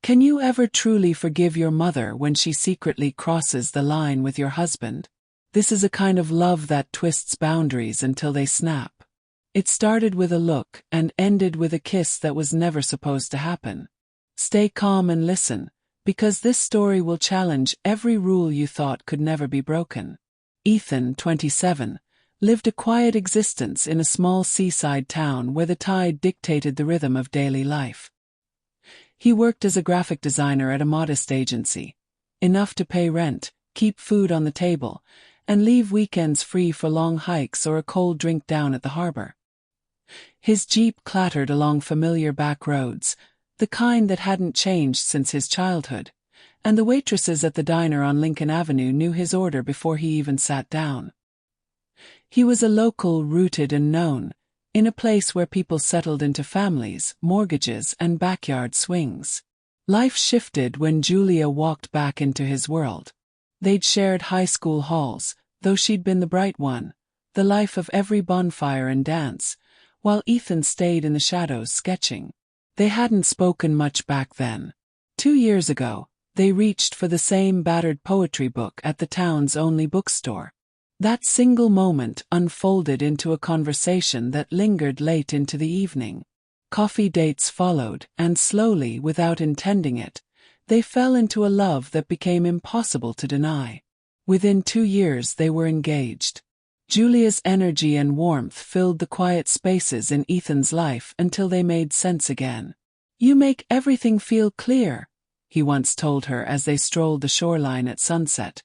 Can you ever truly forgive your mother when she secretly crosses the line with your husband? This is a kind of love that twists boundaries until they snap. It started with a look and ended with a kiss that was never supposed to happen. Stay calm and listen, because this story will challenge every rule you thought could never be broken. Ethan, 27, lived a quiet existence in a small seaside town where the tide dictated the rhythm of daily life. He worked as a graphic designer at a modest agency, enough to pay rent, keep food on the table, and leave weekends free for long hikes or a cold drink down at the harbor. His Jeep clattered along familiar back roads, the kind that hadn't changed since his childhood, and the waitresses at the diner on Lincoln Avenue knew his order before he even sat down. He was a local, rooted and known, in a place where people settled into families, mortgages, and backyard swings. Life shifted when Julia walked back into his world. They'd shared high school halls, though she'd been the bright one, the life of every bonfire and dance, while Ethan stayed in the shadows sketching. They hadn't spoken much back then. 2 years ago, they reached for the same battered poetry book at the town's only bookstore. That single moment unfolded into a conversation that lingered late into the evening. Coffee dates followed, and slowly, without intending it, they fell into a love that became impossible to deny. Within 2 years they were engaged. Julia's energy and warmth filled the quiet spaces in Ethan's life until they made sense again. "You make everything feel clear," he once told her as they strolled the shoreline at sunset,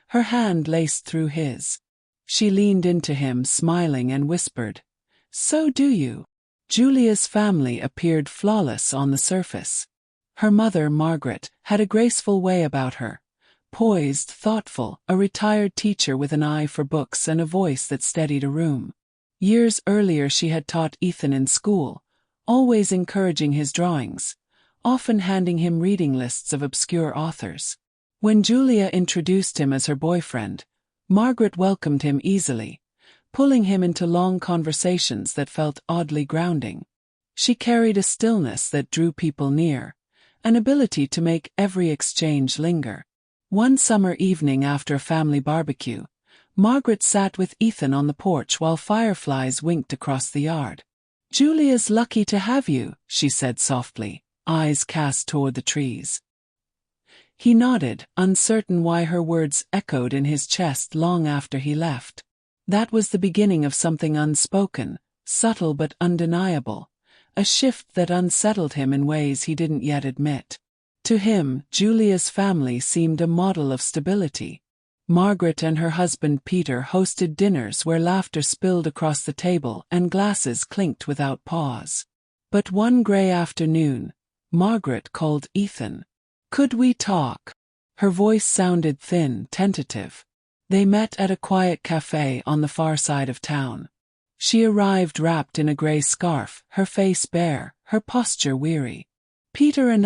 her hand laced through his. She leaned into him, smiling, and whispered, "So do you." Julia's family appeared flawless on the surface. Her mother, Margaret, had a graceful way about her. Poised, thoughtful, a retired teacher with an eye for books and a voice that steadied a room. Years earlier she had taught Ethan in school, always encouraging his drawings, often handing him reading lists of obscure authors. When Julia introduced him as her boyfriend, Margaret welcomed him easily, pulling him into long conversations that felt oddly grounding. She carried a stillness that drew people near, an ability to make every exchange linger. One summer evening after a family barbecue, Margaret sat with Ethan on the porch while fireflies winked across the yard. "Julia's lucky to have you," she said softly, eyes cast toward the trees. He nodded, uncertain why her words echoed in his chest long after he left. That was the beginning of something unspoken, subtle but undeniable, a shift that unsettled him in ways he didn't yet admit. To him, Julia's family seemed a model of stability. Margaret and her husband Peter hosted dinners where laughter spilled across the table and glasses clinked without pause. But one gray afternoon, Margaret called Ethan. "Could we talk?" Her voice sounded thin, tentative. They met at a quiet cafe on the far side of town. She arrived wrapped in a gray scarf, her face bare, her posture weary. "Peter and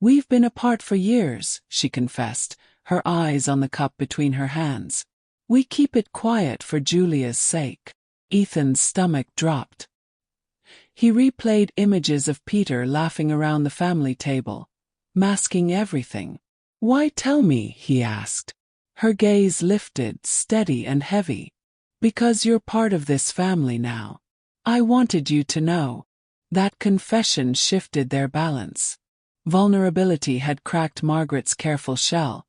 we've been apart for years," she confessed, her eyes on the cup between her hands. "We keep it quiet for Julia's sake." Ethan's stomach dropped. He replayed images of Peter laughing around the family table, masking everything. "Why tell me?" he asked. Her gaze lifted, steady and heavy. "Because you're part of this family now. I wanted you to know." That confession shifted their balance. Vulnerability had cracked Margaret's careful shell,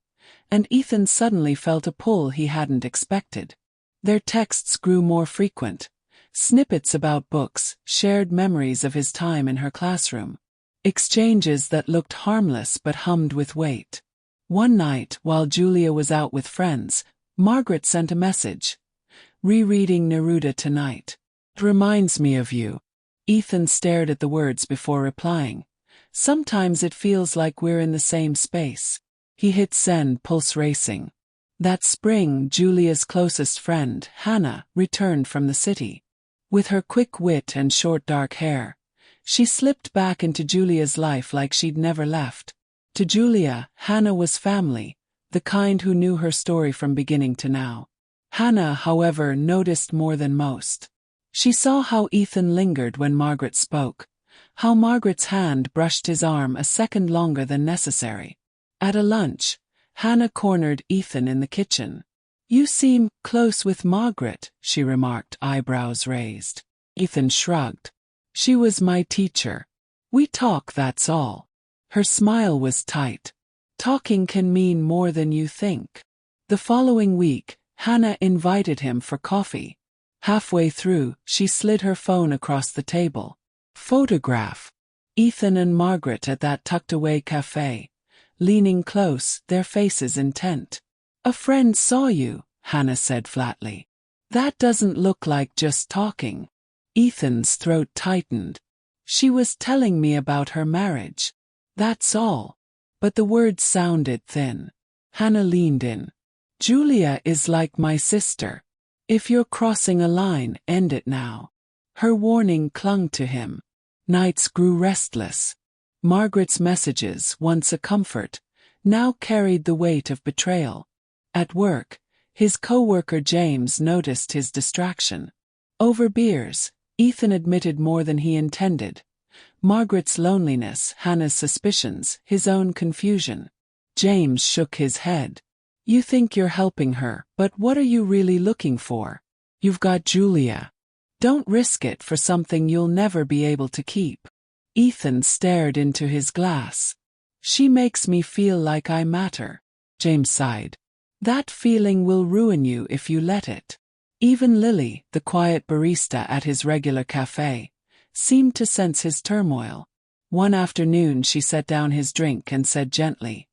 and Ethan suddenly felt a pull he hadn't expected. Their texts grew more frequent, snippets about books, shared memories of his time in her classroom, exchanges that looked harmless but hummed with weight. One night, while Julia was out with friends, Margaret sent a message. "Rereading Neruda tonight. It reminds me of you." Ethan stared at the words before replying. "Sometimes it feels like we're in the same space." He hit send, pulse racing. That spring, Julia's closest friend, Hannah, returned from the city. With her quick wit and short dark hair, she slipped back into Julia's life like she'd never left. To Julia, Hannah was family, the kind who knew her story from beginning to now. Hannah, however, noticed more than most. She saw how Ethan lingered when Margaret spoke, How Margaret's hand brushed his arm a second longer than necessary. At a lunch, Hannah cornered Ethan in the kitchen. "You seem close with Margaret," she remarked, eyebrows raised. Ethan shrugged. "She was my teacher. We talk, that's all." Her smile was tight. "Talking can mean more than you think." The following week, Hannah invited him for coffee. Halfway through, she slid her phone across the table. Photograph. Ethan and Margaret at that tucked-away cafe, leaning close, their faces intent. "A friend saw you," Hannah said flatly. "That doesn't look like just talking." Ethan's throat tightened. "She was telling me about her marriage. That's all." But the words sounded thin. Hannah leaned in. "Julia is like my sister. If you're crossing a line, end it now." Her warning clung to him. Nights grew restless. Margaret's messages, once a comfort, now carried the weight of betrayal. At work, his co-worker James noticed his distraction. Over beers, Ethan admitted more than he intended. Margaret's loneliness, Hannah's suspicions, his own confusion. James shook his head. "You think you're helping her, but what are you really looking for? You've got Julia. Don't risk it for something you'll never be able to keep." Ethan stared into his glass. "She makes me feel like I matter." James sighed. "That feeling will ruin you if you let it." Even Lily, the quiet barista at his regular cafe, seemed to sense his turmoil. One afternoon she set down his drink and said gently,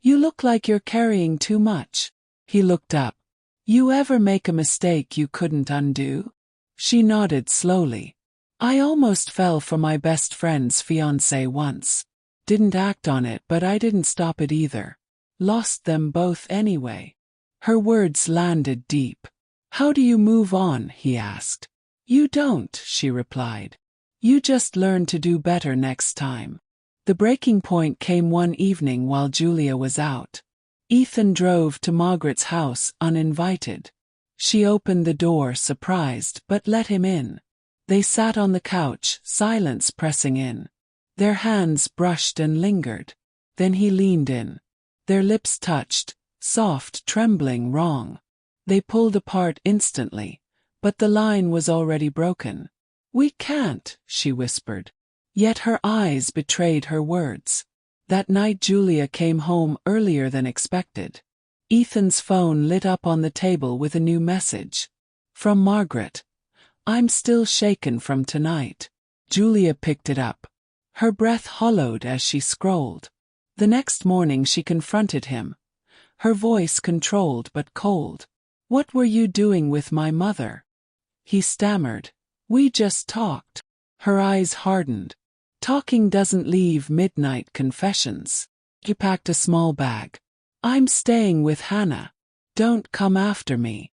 "You look like you're carrying too much." He looked up. "You ever make a mistake you couldn't undo?" She nodded slowly. "I almost fell for my best friend's fiancé once. Didn't act on it, but I didn't stop it either. Lost them both anyway." Her words landed deep. "How do you move on?" he asked. "You don't," she replied. "You just learn to do better next time." The breaking point came one evening while Julia was out. Ethan drove to Margaret's house uninvited. She opened the door, surprised, but let him in. They sat on the couch, silence pressing in. Their hands brushed and lingered. Then he leaned in. Their lips touched, soft, trembling, wrong. They pulled apart instantly, but the line was already broken. "We can't," she whispered. Yet her eyes betrayed her words. That night Julia came home earlier than expected. Ethan's phone lit up on the table with a new message. From Margaret. "I'm still shaken from tonight." Julia picked it up. Her breath hollowed as she scrolled. The next morning she confronted him. Her voice controlled but cold. "What were you doing with my mother?" He stammered. "We just talked." Her eyes hardened. "Talking doesn't leave midnight confessions." He packed a small bag. "I'm staying with Hannah. Don't come after me."